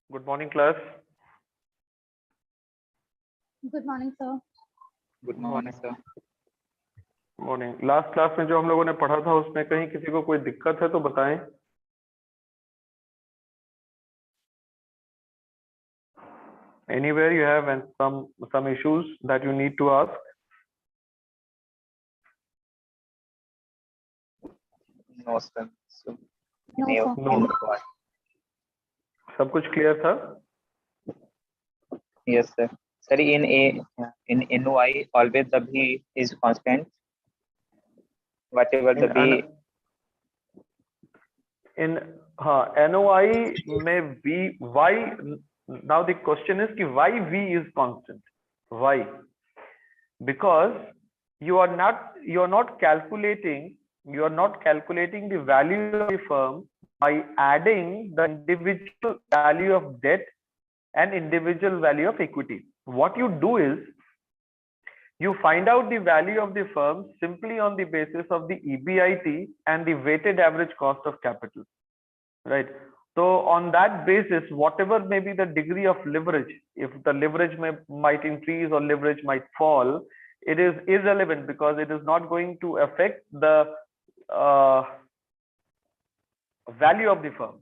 Good morning, class. Good morning, sir. Good morning, sir. Morning. Last class में जो हम लोगों ने पढ़ा था उसमें कहीं किसी को कोई दिक्कत है तो बताएं। Anywhere you have and some issues that you need to ask? No, sir. So, No, sir. No. सब कुछ क्लियर था? Yes, sir. Sir, in NOI, always the B is constant. Whatever the B. In NOI में V, why? Now the question is कि why V is constant? Why? Because you are not calculating the value of the firm by adding the individual value of debt and individual value of equity. What you do is you find out the value of the firm simply on the basis of the EBIT and the weighted average cost of capital, right? So on that basis, whatever may be the degree of leverage, if the leverage might increase or leverage might fall, it is irrelevant because it is not going to affect the value of the firm.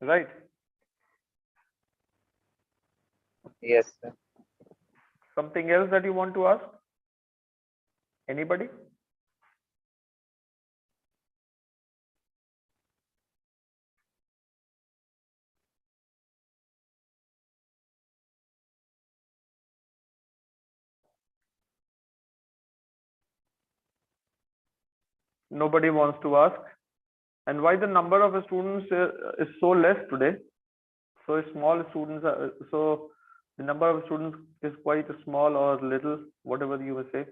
Right? Yes, sir. Something else that you want to ask? Anybody? Nobody wants to ask. And why the number of students is so less today? So small students are, so the number of students is quite small or little, whatever you will say.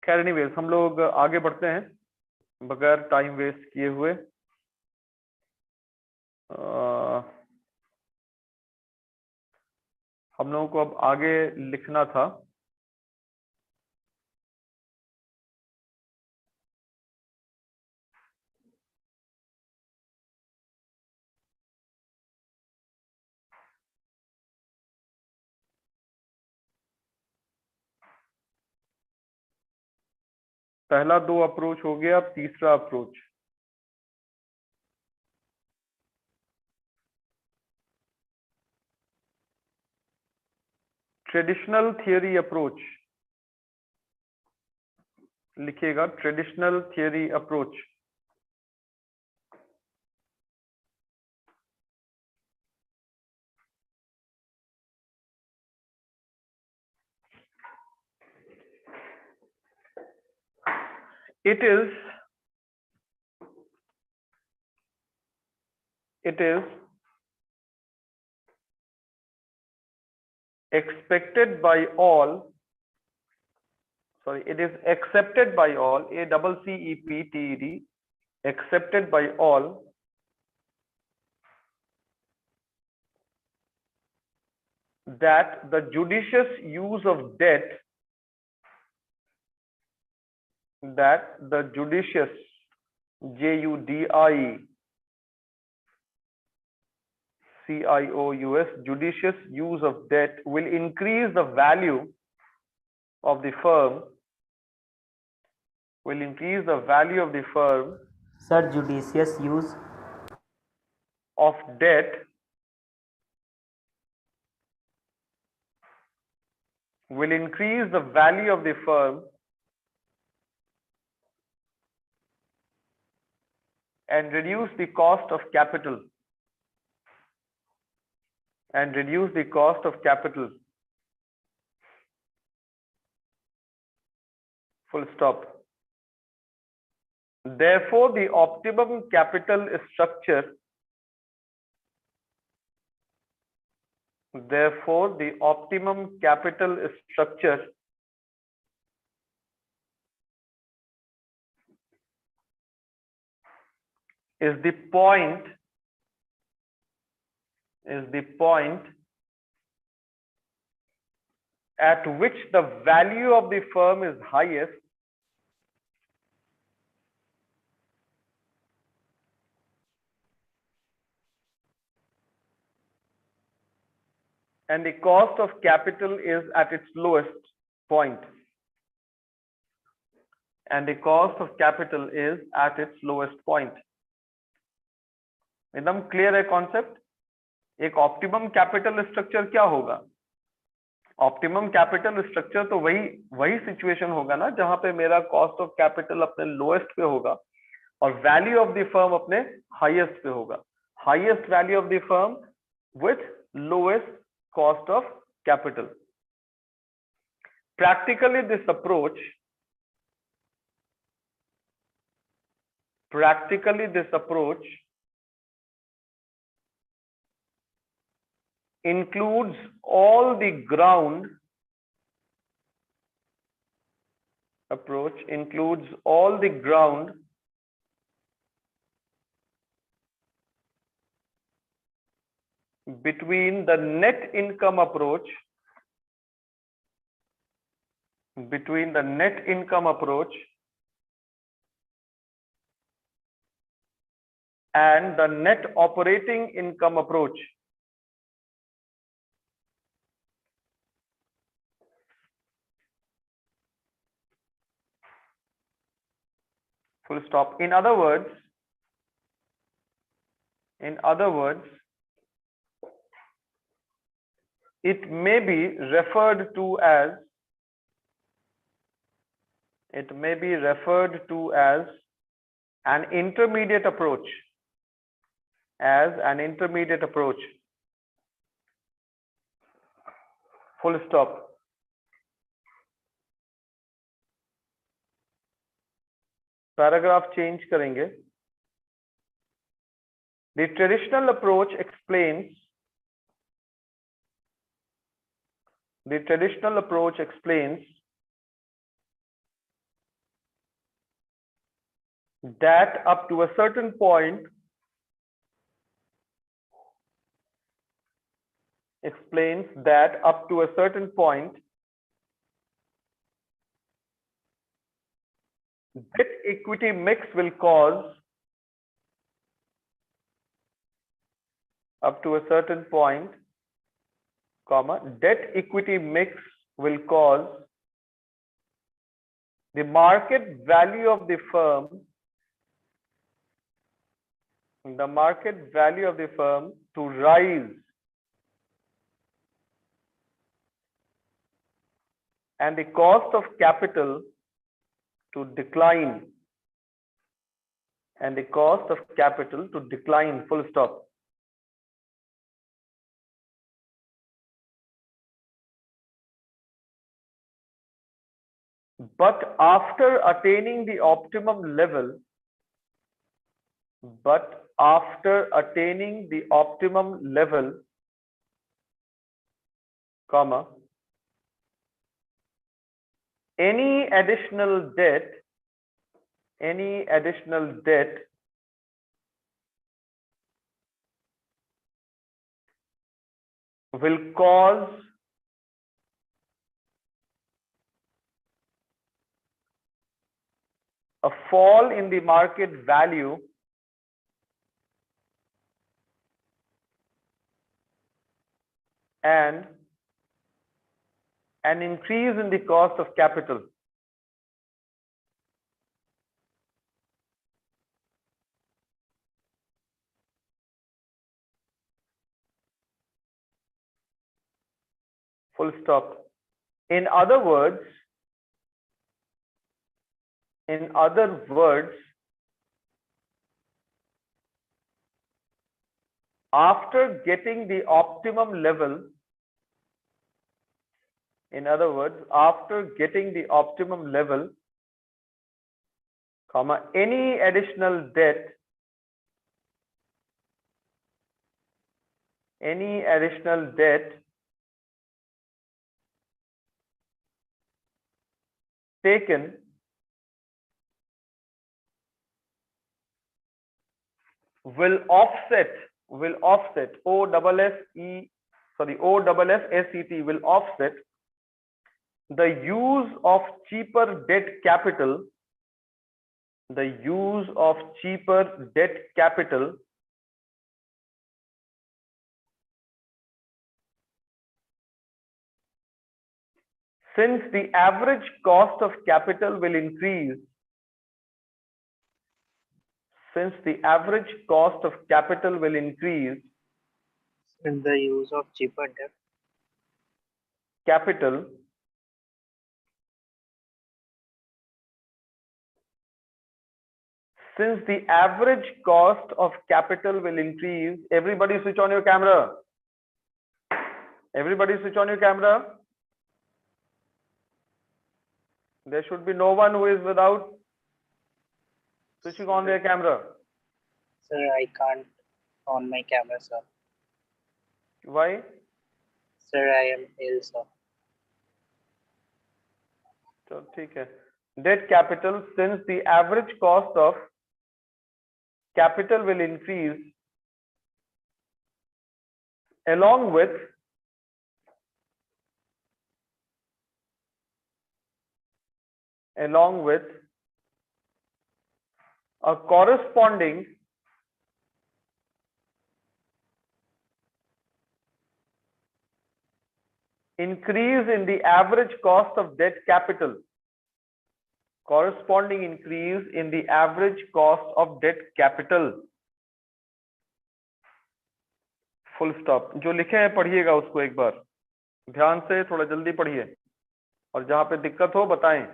खैर anyways, हम लोग आगे बढ़ते हैं बगैर time waste किए हुए। हम लोगों को अब आगे लिखना था। पहला 2 अप्रोच हो गया, अब तीसरा अप्रोच। ट्रेडिशनल थियरी अप्रोच लिखिएगा, traditional theory approach. It is expected by all, sorry, it is accepted by all, ACCEPTED, accepted by all that the judicious use of debt, JUDICIOUS, judicious use of debt will increase the value of the firm, Sir, judicious use of debt will increase the value of the firm and reduce the cost of capital full stop. Therefore the optimum capital structure is the point at which the value of the firm is highest and the cost of capital is at its lowest point. एकदम clear है concept. एक optimum capital structure क्या होगा? Optimum capital structure तो वही situation होगा ना जहां पे मेरा कॉस्ट ऑफ कैपिटल अपने लोएस्ट पे होगा और वैल्यू ऑफ द फर्म अपने हाईएस्ट पे होगा. Highest value of the firm with lowest cost of capital. Practically this approach includes all the ground between the net income approach and the net operating income approach. Full stop. In other words, it may be referred to as an intermediate approach. Full stop. Paragraph change करेंगे. The traditional approach explains that up to a certain point debt equity mix will cause the market value of the firm to rise and the cost of capital to decline. Full stop. But after attaining the optimum level, any additional debt will cause a fall in the market value and an increase in the cost of capital. Full stop. In other words, after getting the optimum level, comma, any additional debt taken will offset OFFSET will offset the use of cheaper debt capital since the average cost of capital will increase In the use of cheaper debt, capital since the average cost of capital will increase. Everybody switch on your camera. There should be no one who is without switching on their camera. sir, I can't on my camera, sir. Why? Sir, I am ill, sir. So, ठीक है. Debt capital since the average cost of capital will increase along with a corresponding increase in the average cost of debt capital. Corresponding increase in the average cost of debt capital. Full stop. जो लिखे हैं पढ़िएगा उसको एक बार ध्यान से, थोड़ा जल्दी पढ़िए और जहां पे दिक्कत हो बताएं.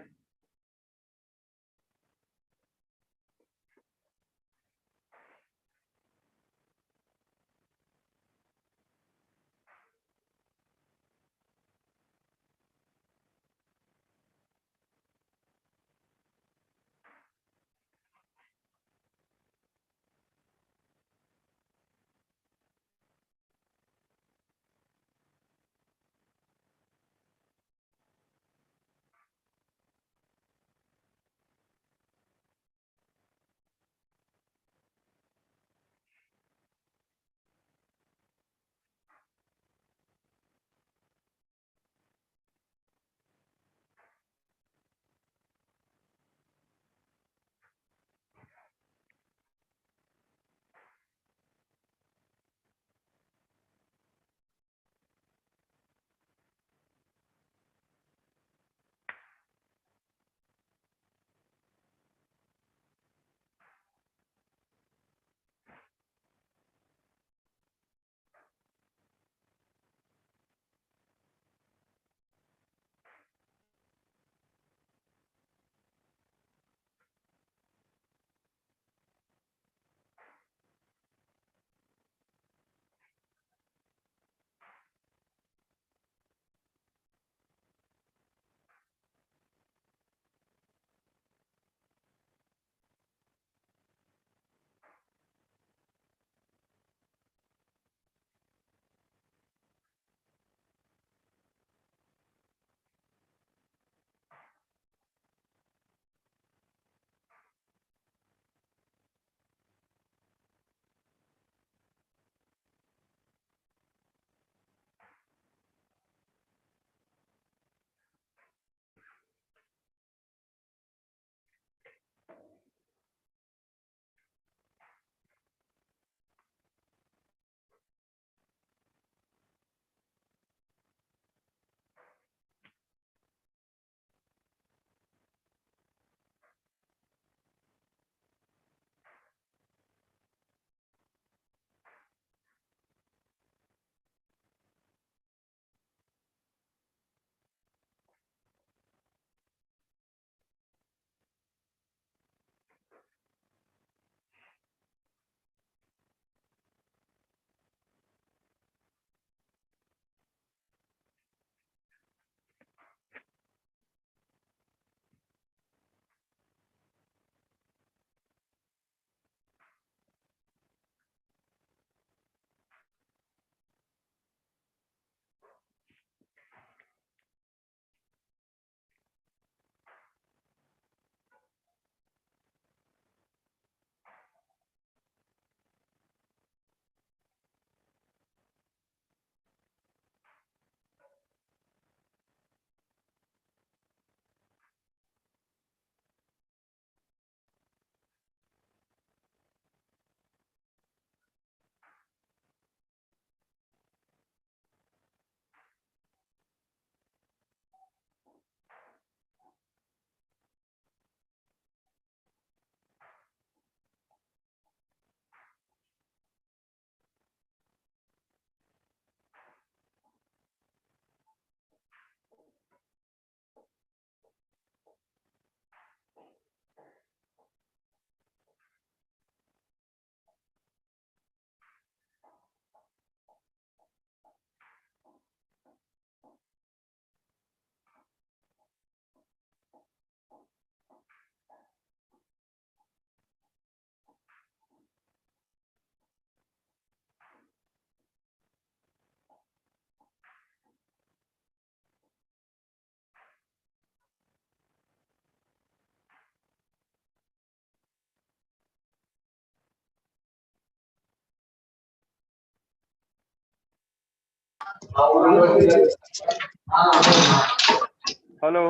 हेलो,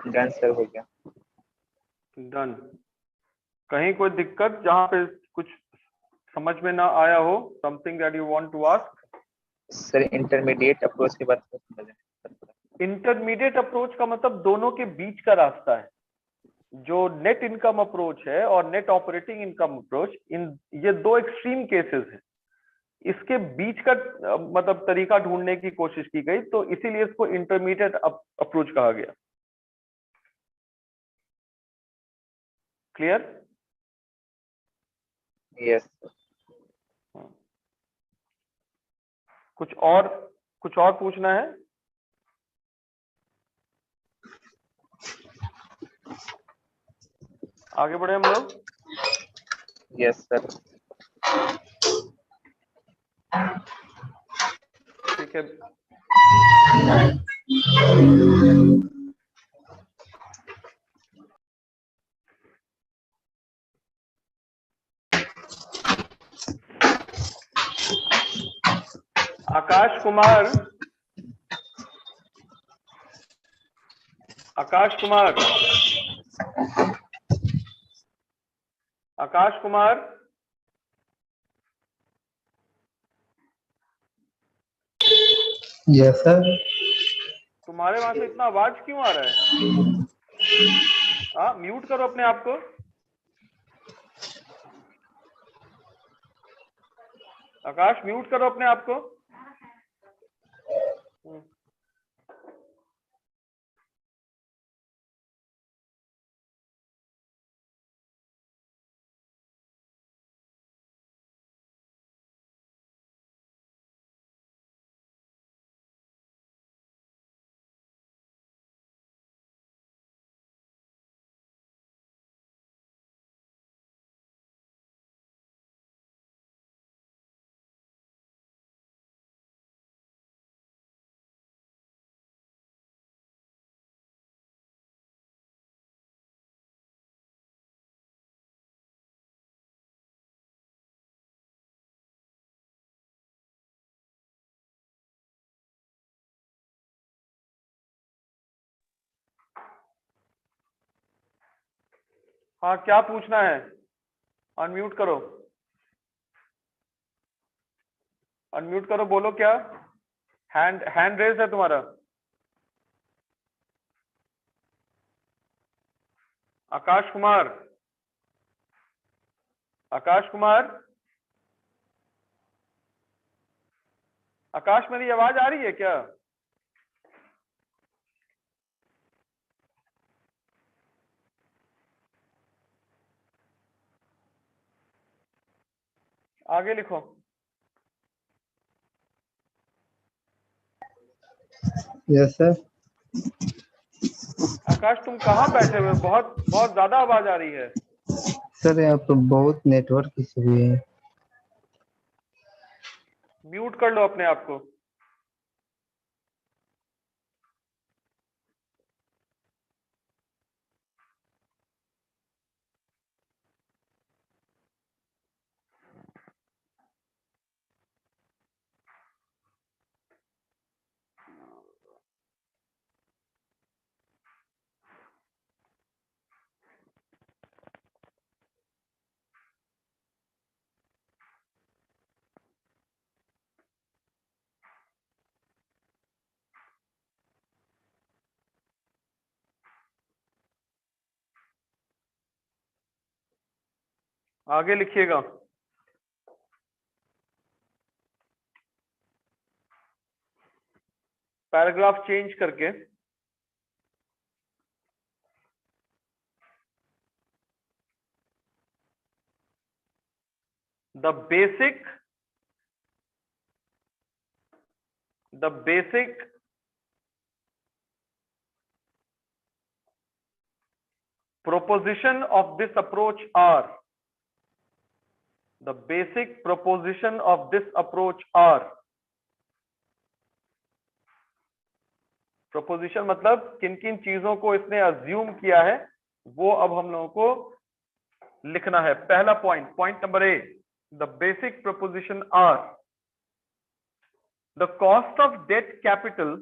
डन सर, हो गया। डन। कहीं कोई दिक्कत जहां पे कुछ समझ में ना आया हो, something that you want to ask? Sir intermediate approach के बाद इंटरमीडिएट अप्रोच का मतलब दोनों के बीच का रास्ता है। जो नेट इनकम अप्रोच है और नेट ऑपरेटिंग इनकम अप्रोच, इन ये दो एक्सट्रीम केसेस हैं। इसके बीच का मतलब तरीका ढूंढने की कोशिश की गई, तो इसीलिए इसको इंटरमीडिएट अप्रोच कहा गया। क्लियर? यस। कुछ और पूछना है? आगे बढ़े हम लोग। Yes sir. ठीक है। Akash Kumar, Akash Kumar, Akash Kumar, yes sir. तुम्हारे वहां से इतना आवाज क्यों आ रहा है? हाँ, म्यूट करो अपने आप को। आकाश, म्यूट करो अपने आप को। हाँ, क्या पूछना है? अनम्यूट करो, अनम्यूट करो, बोलो क्या? हैंड रेज है तुम्हारा। आकाश कुमार, आकाश कुमार, आकाश, मेरी आवाज आ रही है क्या? आगे लिखो। Yes sir. आकाश, तुम कहाँ बैठे हुए हो? बहुत बहुत ज्यादा आवाज आ रही है। सर यहाँ पर बहुत नेटवर्क इशू भी है। म्यूट कर लो अपने आप को। आगे लिखिएगा। पैराग्राफ चेंज करके the basic proposition of this approach are the basic proposition of this approach are proposition मतलब किन किन चीजों को इसने अज्यूम किया है वो अब हम लोगों को लिखना है। पहला point number A, the basic proposition are the cost of debt capital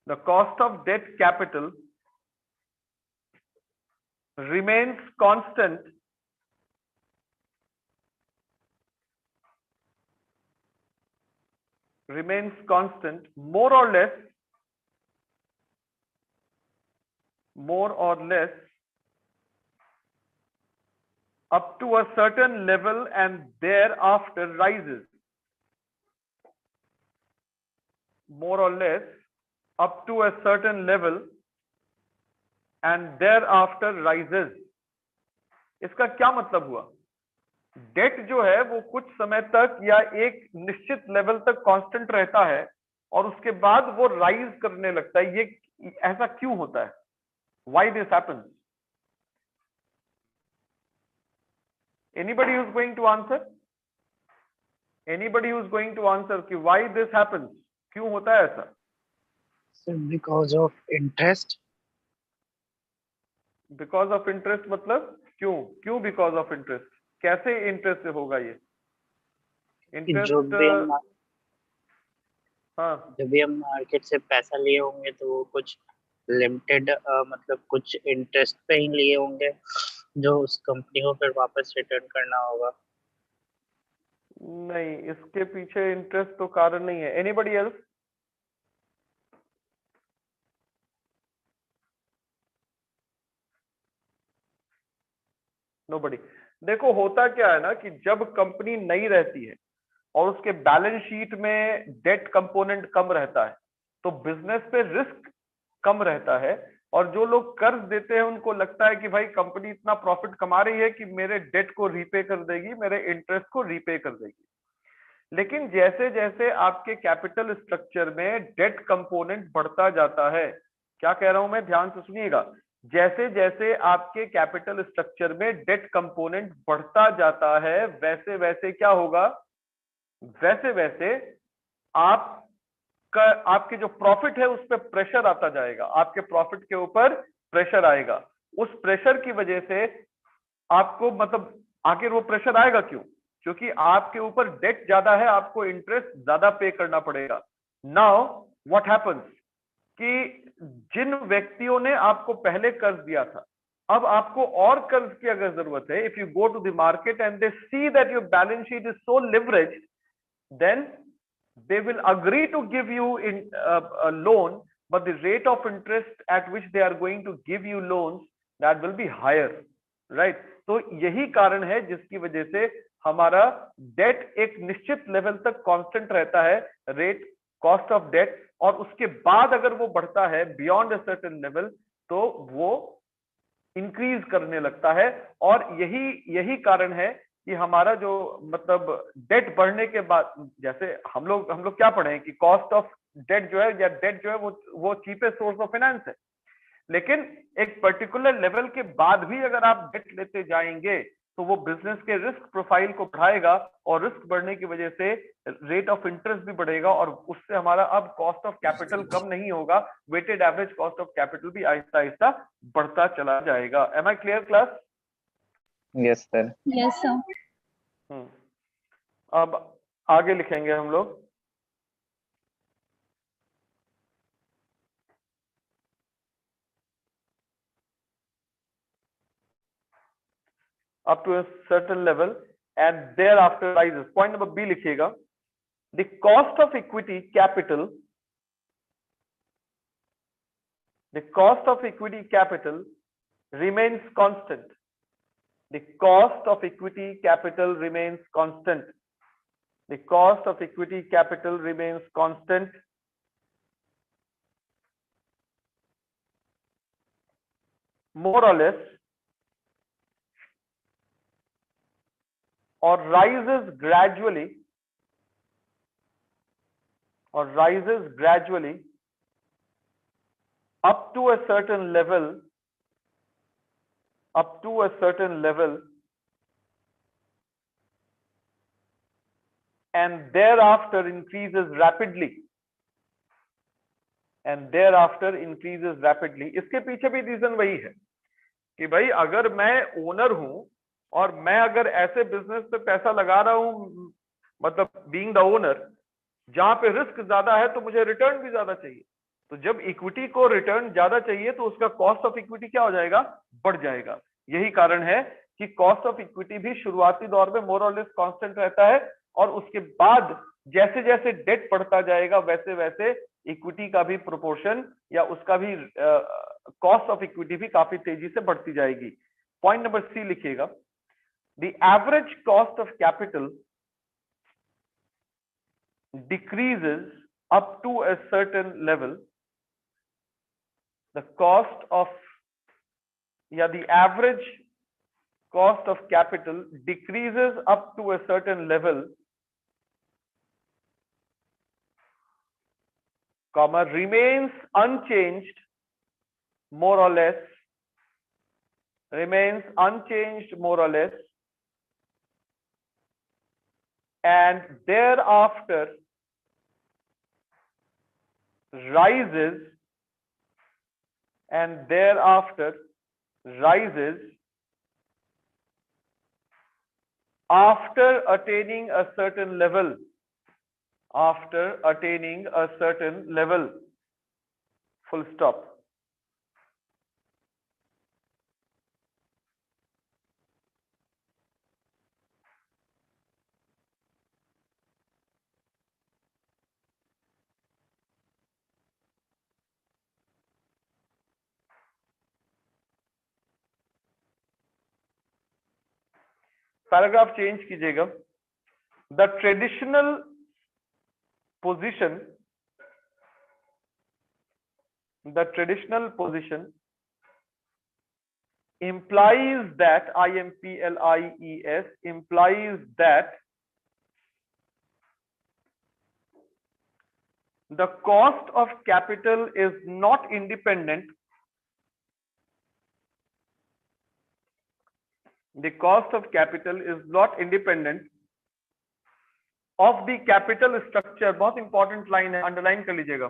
the cost of debt capital remains constant more or less up to a certain level and thereafter rises. More or less up to a certain level and thereafter rises. इसका क्या मतलब हुआ? Date जो है वो कुछ समय तक या एक निश्चित लेवल तक कांस्टेंट रहता है और उसके बाद वो राइज करने लगता है। ये ऐसा क्यों होता है? Why this happens? Anybody who is going to answer? Anybody who is going to answer कि व्हाई दिस हैपेंस? क्यों होता है ऐसा? because of interest. Because of interest मतलब क्यों बिकॉज ऑफ इंटरेस्ट? कैसे इंटरेस्ट से होगा ये कि जो भी हम हाँ जब भी हम मार्केट से पैसा लिए होंगे तो वो कुछ लिमिटेड मतलब कुछ इंटरेस्ट पे ही लिए होंगे जो उस कंपनी को फिर वापस रिटर्न करना होगा। नहीं, इसके पीछे इंटरेस्ट तो कारण नहीं है। Anybody else? नोबडी। देखो होता क्या है ना कि जब कंपनी नई रहती है और उसके बैलेंस शीट में डेट कंपोनेंट कम रहता है तो बिजनेस पे रिस्क कम रहता है और जो लोग कर्ज देते हैं उनको लगता है कि भाई कंपनी इतना प्रॉफिट कमा रही है कि मेरे डेट को रीपे कर देगी, मेरे इंटरेस्ट को रीपे कर देगी। लेकिन जैसे जैसे आपके कैपिटल स्ट्रक्चर में डेट कंपोनेंट बढ़ता जाता है, क्या कह रहा हूं मैं, ध्यान से सुनिएगा, जैसे जैसे आपके कैपिटल स्ट्रक्चर में डेट कंपोनेंट बढ़ता जाता है वैसे वैसे क्या होगा, वैसे वैसे आपके जो प्रॉफिट है उस पर प्रेशर आता जाएगा, आपके प्रॉफिट के ऊपर प्रेशर आएगा। उस प्रेशर की वजह से आपको मतलब आखिर वो प्रेशर आएगा क्यों? क्योंकि आपके ऊपर डेट ज्यादा है, आपको इंटरेस्ट ज्यादा पे करना पड़ेगा। नाउ व्हाट हैपेंस कि जिन व्यक्तियों ने आपको पहले कर्ज दिया था अब आपको और कर्ज की अगर जरूरत है, if you go to the market and they see that your balance sheet is so leveraged, then they will agree to give you a loan, but the rate of interest at which they are going to give you loans, that will be higher, right? तो यही कारण है जिसकी वजह से हमारा date एक निश्चित लेवल तक कांस्टेंट रहता है, रेट कॉस्ट ऑफ डेट, और उसके बाद अगर वो बढ़ता है बियॉन्ड अ सर्टेन लेवल तो वो इंक्रीज करने लगता है। और यही कारण है कि हमारा जो मतलब डेट बढ़ने के बाद, जैसे हम लोग क्या पढ़े हैं कि कॉस्ट ऑफ डेट जो है या डेट जो है वो चीपेस्ट सोर्स ऑफ फाइनेंस है, लेकिन एक पर्टिकुलर लेवल के बाद भी अगर आप डेट लेते जाएंगे तो वो बिजनेस के रिस्क प्रोफाइल को बढ़ाएगा और रिस्क बढ़ने की वजह से रेट ऑफ इंटरेस्ट भी बढ़ेगा और उससे हमारा अब कॉस्ट ऑफ कैपिटल कम नहीं होगा, weighted average cost of capital भी आहिस्ता आहिस्ता बढ़ता चला जाएगा। Am I clear class? Yes sir. Yes, sir. अब आगे लिखेंगे हम लोग। up to a certain level and thereafter rises. Point number B लिखिएगा, the cost of equity capital, the cost of equity capital remains constant. The cost of equity capital remains constant. The cost of equity capital remains constant. More or less, or rises gradually up to a certain level and thereafter increases rapidly, and thereafter increases rapidly. इसके पीछे भी reason वही है कि भाई अगर मैं owner हूं और मैं अगर ऐसे बिजनेस पे पैसा लगा रहा हूं, मतलब बीइंग द ओनर, जहां पे रिस्क ज्यादा है तो मुझे रिटर्न भी ज्यादा चाहिए। तो जब इक्विटी को रिटर्न ज्यादा चाहिए तो उसका कॉस्ट ऑफ इक्विटी क्या हो जाएगा, बढ़ जाएगा। यही कारण है कि कॉस्ट ऑफ इक्विटी भी शुरुआती दौर में मोर और लेस कांस्टेंट रहता है, और उसके बाद जैसे जैसे डेट बढ़ता जाएगा वैसे वैसे इक्विटी का भी प्रोपोर्शन या उसका भी कॉस्ट ऑफ इक्विटी भी काफी तेजी से बढ़ती जाएगी। पॉइंट नंबर सी लिखिएगा, the average cost of capital decreases up to a certain level. The cost of, the average cost of capital decreases up to a certain level, comma, remains unchanged more or less, remains unchanged more or less, and thereafter rises, and thereafter rises after attaining a certain level, after attaining a certain level, full stop. Paragraph change कीजिएगा। The traditional position, the traditional position implies that, implies, implies that the cost of capital is not independent, the cost of capital is not independent of the capital structure। बहुत important line है, underline कर लीजिएगा।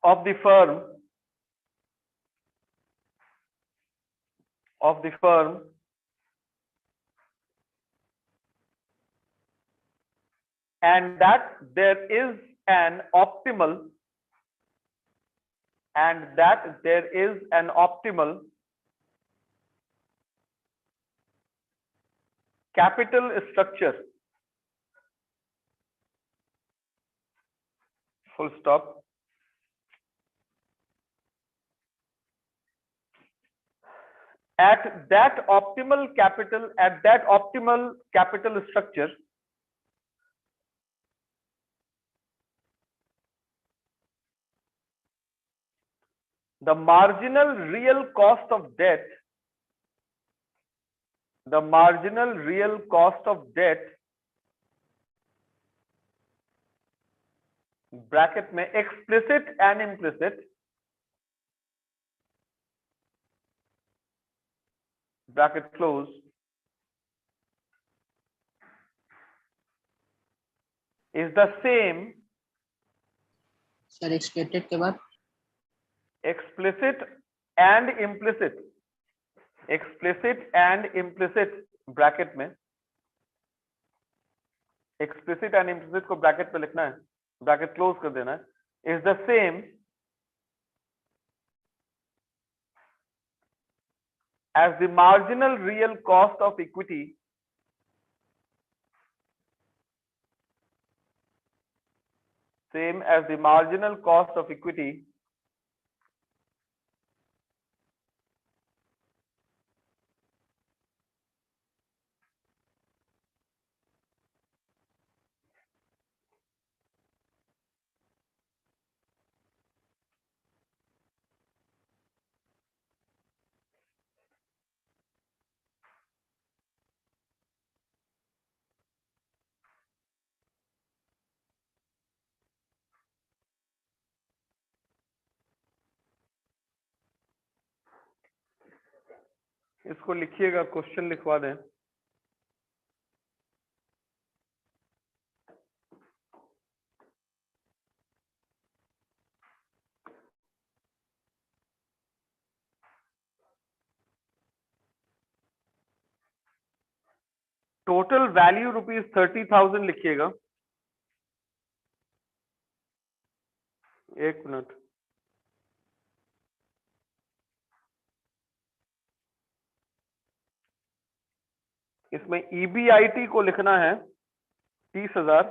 of the firm, of the firm, and that there is an optimal, and that there is an optimal capital structure, full stop, at that optimal capital structure, the marginal real cost of debt, the marginal real cost of debt, bracket में explicit and implicit, bracket close, is the same, sir expected के बाद explicit and implicit, explicit and implicit bracket में, explicit and implicit को bracket पे लिखना है, bracket close कर देना है, is the same as the marginal real cost of equity, same as the marginal cost of equity इसको लिखिएगा, क्वेश्चन लिखवा दें। टोटल वैल्यू ₹30,000 लिखिएगा। एक मिनट। इसमें EBIT को लिखना है 30,000।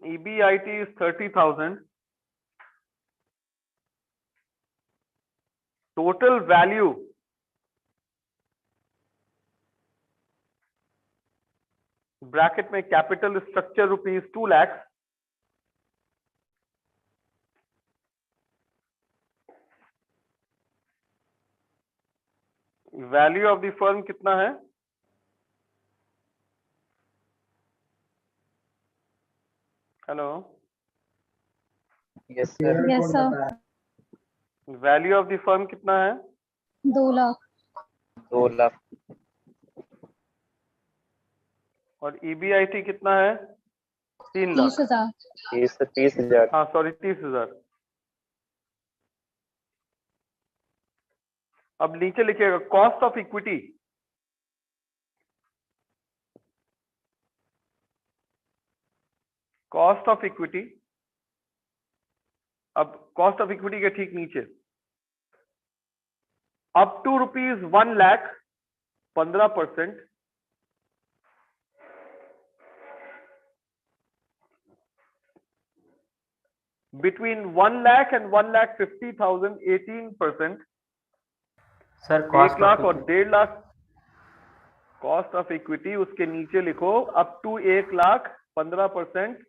EBIT is 30,000. Total value bracket में capital structure ₹2 lakh. Value of the firm कितना है? Hello, yes sir. Yes sir. Value of the firm कितना है? 2 लाख। 2 लाख। और EBIT कितना है? 3 लाख। 30,000। 30,000। हाँ सॉरी, 30,000। अब नीचे लिखिएगा cost of equity. Cost of equity. अब कॉस्ट ऑफ इक्विटी के ठीक नीचे up to ₹1 lakh 15%, between 1 lakh and 1,50,000 18%, sir 1 lakh और 1.5 लाख कॉस्ट ऑफ इक्विटी। उसके नीचे लिखो up to 1 lakh 15%,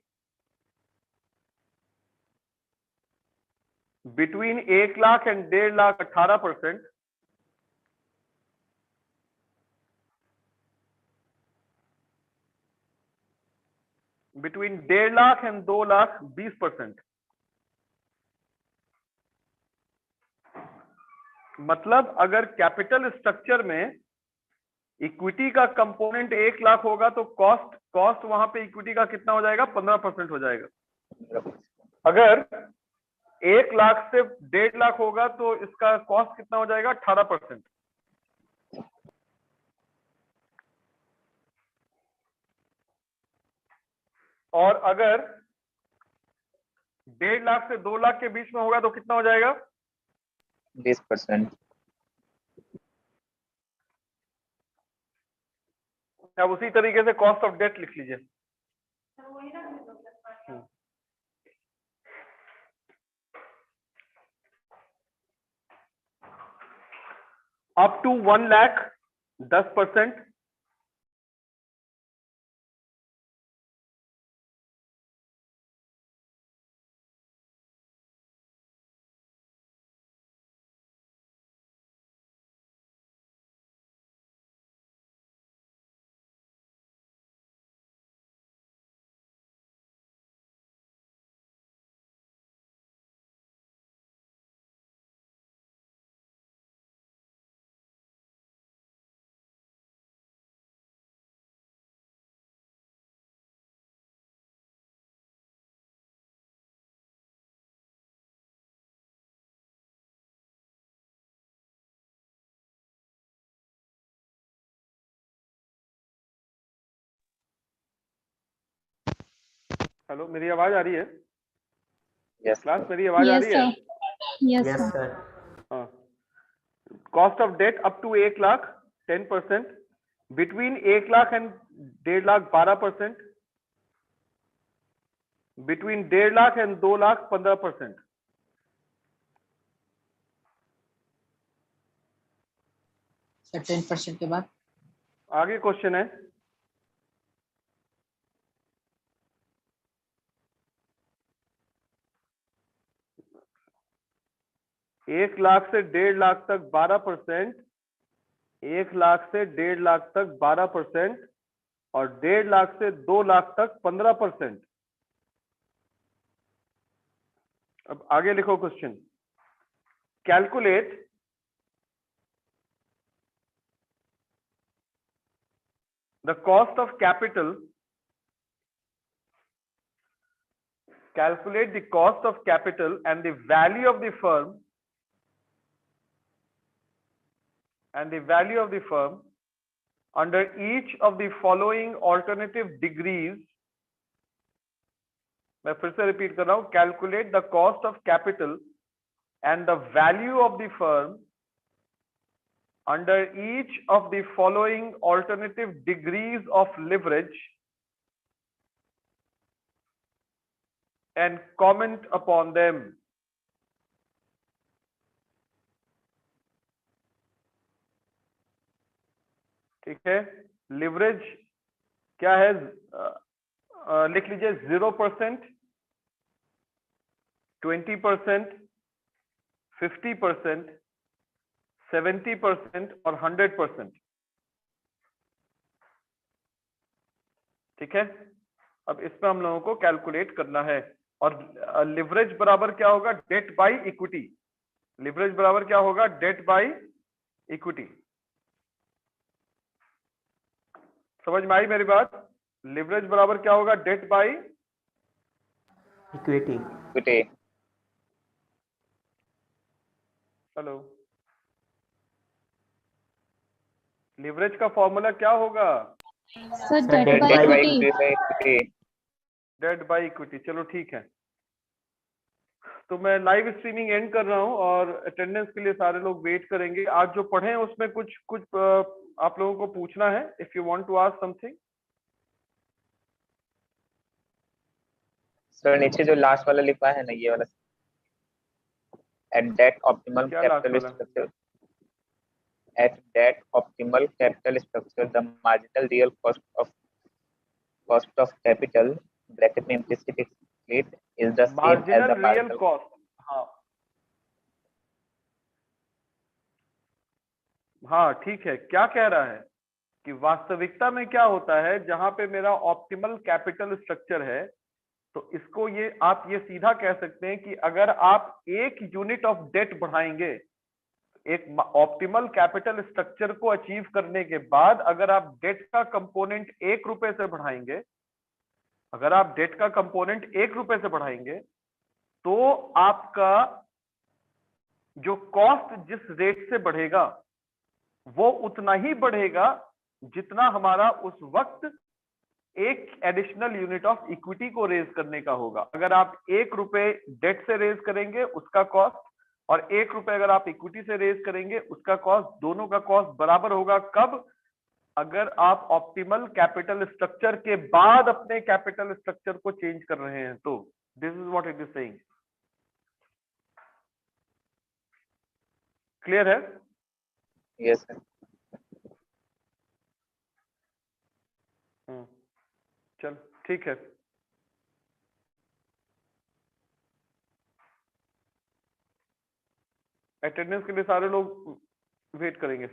between 1 lakh and 1.5 lakh 18%, between 1.5 lakh and 2 lakh 20%। मतलब अगर कैपिटल स्ट्रक्चर में इक्विटी का कंपोनेंट 1 लाख होगा तो कॉस्ट वहां पे इक्विटी का कितना हो जाएगा? 15% हो जाएगा। अगर 1 लाख से 1.5 लाख होगा तो इसका कॉस्ट कितना हो जाएगा? 18%। और अगर 1.5 लाख से 2 लाख के बीच में होगा तो कितना हो जाएगा? 20%। अब उसी तरीके से कॉस्ट ऑफ डेट लिख लीजिए। अप टू 1 लाख 10%, हेलो मेरी आवाज आ रही है? यस क्लास मेरी आवाज आ यस रही है? Sir. Yes yes sir. Sir. हाँ। Cost of debt up to 1 lakh 10%, between 1 lakh and 1.5 lakh 12%, between 1.5 lakh and 2 lakh 15%। Sir 10% के बाद आगे क्वेश्चन है, एक लाख से 1.5 लाख तक 12%, 1 लाख से 1.5 लाख तक 12%, और 1.5 लाख से 2 लाख तक 15%। अब आगे लिखो question, calculate the cost of capital, calculate the cost of capital and the value of the firm under each of the following alternative degrees. मैं फिर से रिपीट कर रहा हूं, calculate the cost of capital and the value of the firm under each of the following alternative degrees of leverage and comment upon them. ठीक है, leverage क्या है? लिख लीजिए 0%, 20%, 50%, 70% और 100%। ठीक है, अब इसमें हम लोगों को कैलकुलेट करना है। और लिवरेज बराबर क्या होगा? Debt by equity. लिवरेज बराबर क्या होगा? Debt by equity. समझ में आई मेरी बात? लिवरेज बराबर क्या होगा? Debt by equity. Equity. Hello, leverage का फॉर्मूला क्या होगा? Sir debt by equity. Debt by equity. चलो ठीक है, तो मैं लाइव स्ट्रीमिंग एंड कर रहा हूं और अटेंडेंस के लिए सारे लोग वेट करेंगे। आज जो पढ़े हैं उसमें कुछ आप लोगों को पूछना है, if you want to ask something. Sir नीचे जो लास्ट वाला लिखा है ना, ये वाला, at that optimal capital structure, at that optimal capital structure the marginal real cost of capital bracket में implicit split is the same as marginal the real marginal cost. हाँ हाँ ठीक है, क्या कह रहा है कि वास्तविकता में क्या होता है, जहां पे मेरा ऑप्टिमल कैपिटल स्ट्रक्चर है, तो इसको ये आप ये सीधा कह सकते हैं कि अगर आप एक यूनिट ऑफ डेट बढ़ाएंगे, एक ऑप्टिमल कैपिटल स्ट्रक्चर को अचीव करने के बाद अगर आप डेट का कंपोनेंट 1 रुपए से बढ़ाएंगे, अगर आप डेट का कंपोनेंट 1 रुपए से बढ़ाएंगे, तो आपका जो कॉस्ट जिस रेट से बढ़ेगा वो उतना ही बढ़ेगा जितना हमारा उस वक्त एक एडिशनल यूनिट ऑफ इक्विटी को रेज करने का होगा। अगर आप 1 रुपए डेट से रेज करेंगे उसका कॉस्ट, और 1 रुपए अगर आप इक्विटी से रेज करेंगे उसका कॉस्ट, दोनों का कॉस्ट बराबर होगा। कब? अगर आप ऑप्टिमल कैपिटल स्ट्रक्चर के बाद अपने कैपिटल स्ट्रक्चर को चेंज कर रहे हैं तो। This is what it is saying. Clear है? yes sir चल ठीक है, अटेंडेंस के लिए सारे लोग वेट करेंगे।